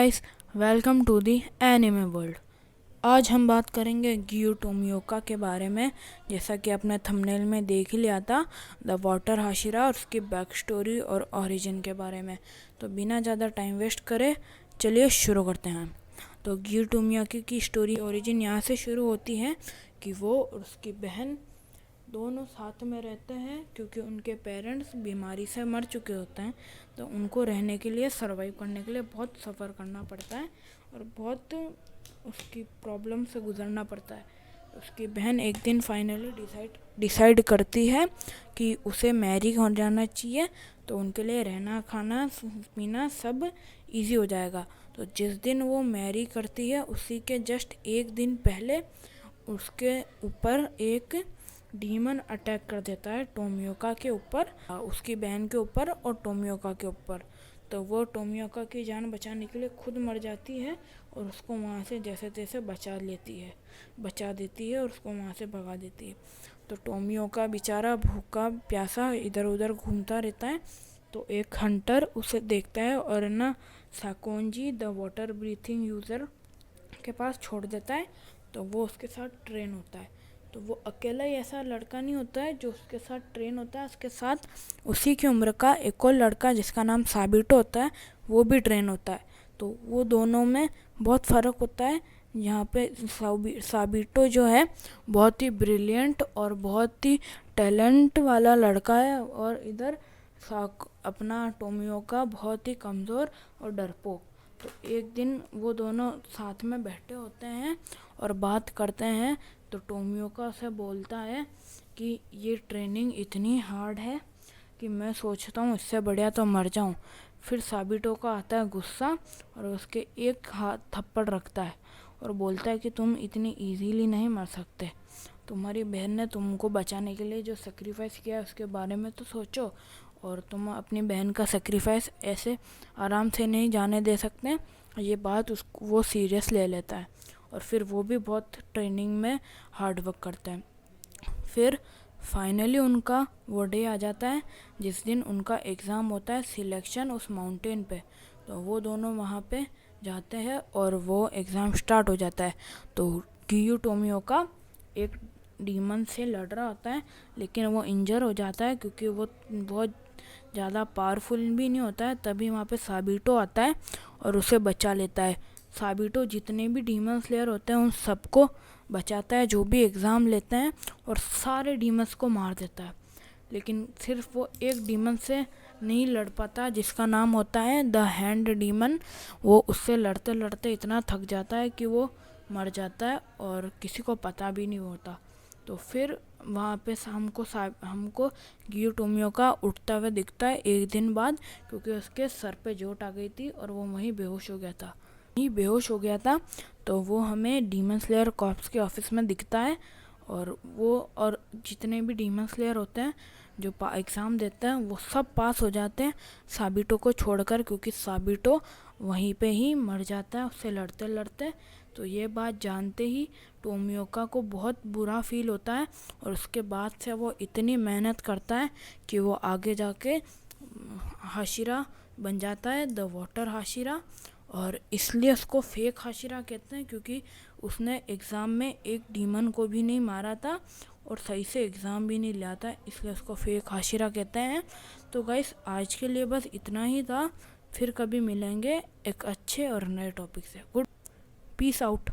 Guys, welcome to the anime world. आज हम बात करेंगे गियो टोमियोका के बारे में। जैसा कि आपने थंबनेल में देख ही लिया था, द वाटर हाशिरा और उसकी बैक स्टोरी और ओरिजिन के बारे में। तो बिना ज़्यादा टाइम वेस्ट करे चलिए शुरू करते हैं। तो गियो टोमियोका की स्टोरी ओरिजिन यहाँ से शुरू होती है कि वो और उसकी बहन दोनों साथ में रहते हैं क्योंकि उनके पेरेंट्स बीमारी से मर चुके होते हैं। तो उनको रहने के लिए, सर्वाइव करने के लिए बहुत सफ़र करना पड़ता है और बहुत उसकी प्रॉब्लम से गुजरना पड़ता है। उसकी बहन एक दिन फाइनली डिसाइड करती है कि उसे मैरी हो जाना चाहिए, तो उनके लिए रहना, खाना, पीना सब इजी हो जाएगा। तो जिस दिन वो मैरी करती है उसी के जस्ट एक दिन पहले उसके ऊपर एक डीमन अटैक कर देता है, टोमियोका के ऊपर, उसकी बहन के ऊपर और टोमियोका के ऊपर। तो वो टोमियोका की जान बचाने के लिए खुद मर जाती है और उसको वहाँ से जैसे तैसे बचा देती है और उसको वहाँ से भगा देती है। तो टोमियोका बेचारा भूखा प्यासा इधर उधर घूमता रहता है। तो एक हंटर उसे देखता है और ना साकोंजी द वाटर ब्रीथिंग यूज़र के पास छोड़ देता है। तो वो उसके साथ ट्रेन होता है। तो वो अकेला ही ऐसा लड़का नहीं होता है जो उसके साथ ट्रेन होता है, उसके साथ उसी की उम्र का एक और लड़का जिसका नाम साबिटो होता है, वो भी ट्रेन होता है। तो वो दोनों में बहुत फ़र्क होता है। यहाँ पे साबिटो जो है बहुत ही ब्रिलियंट और बहुत ही टैलेंट वाला लड़का है, और इधर अपना टोमियोका बहुत ही कमज़ोर और डरपोक। तो एक दिन वो दोनों साथ में बैठे होते हैं और बात करते हैं। तो टोमियोका से बोलता है कि ये ट्रेनिंग इतनी हार्ड है कि मैं सोचता हूँ इससे बढ़िया तो मर जाऊँ। फिर साबिटो का आता है गुस्सा और उसके एक हाथ थप्पड़ रखता है और बोलता है कि तुम इतनी इजीली नहीं मर सकते। तुम्हारी बहन ने तुमको बचाने के लिए जो सेक्रीफाइस किया है उसके बारे में तो सोचो, और तुम अपनी बहन का सेक्रीफाइस ऐसे आराम से नहीं जाने दे सकते। ये बात वो सीरियस ले लेता है और फिर वो भी बहुत ट्रेनिंग में हार्ड वर्क करता है। फिर फाइनली उनका वो डे आ जाता है जिस दिन उनका एग्ज़ाम होता है, सिलेक्शन उस माउंटेन पे। तो वो दोनों वहाँ पे जाते हैं और वो एग्ज़ाम स्टार्ट हो जाता है। तो गियो टोमियोका एक डीमन से लड़ रहा होता है, लेकिन वो इंजर हो जाता है क्योंकि वो बहुत ज़्यादा पावरफुल भी नहीं होता है। तभी वहाँ पे साबिटो आता है और उसे बचा लेता है। साबिटो जितने भी डीमन स्लेयर होते हैं उन सबको बचाता है जो भी एग्ज़ाम लेते हैं, और सारे डीमंस को मार देता है। लेकिन सिर्फ वो एक डीमन से नहीं लड़ पाता जिसका नाम होता है द हैंड डीमन। वो उससे लड़ते लड़ते इतना थक जाता है कि वो मर जाता है और किसी को पता भी नहीं होता। तो फिर वहाँ पे हमको गियो टोमियोका उठता हुआ दिखता है एक दिन बाद, क्योंकि उसके सर पे चोट आ गई थी और वो वहीं बेहोश हो गया था। तो वो हमें डीमन स्लेयर कॉर्प्स के ऑफिस में दिखता है, और जितने भी डीमन स्लेयर होते हैं जो एग्ज़ाम देते हैं वो सब पास हो जाते हैं साबिटो को छोड़कर, क्योंकि साबिटो वहीं पे ही मर जाता है उससे लड़ते लड़ते। तो ये बात जानते ही टोमियोका को बहुत बुरा फील होता है, और उसके बाद से वो इतनी मेहनत करता है कि वो आगे जाके हाशिरा बन जाता है, द वाटर हाशिरा। और इसलिए उसको फेक हाशिरा कहते हैं क्योंकि उसने एग्ज़ाम में एक डीमन को भी नहीं मारा था और सही से एग्ज़ाम भी नहीं लिया था, इसलिए उसको फेक हाशिरा कहते हैं। तो गाइस, आज के लिए बस इतना ही था। फिर कभी मिलेंगे एक अच्छे और नए टॉपिक से। Good, peace out.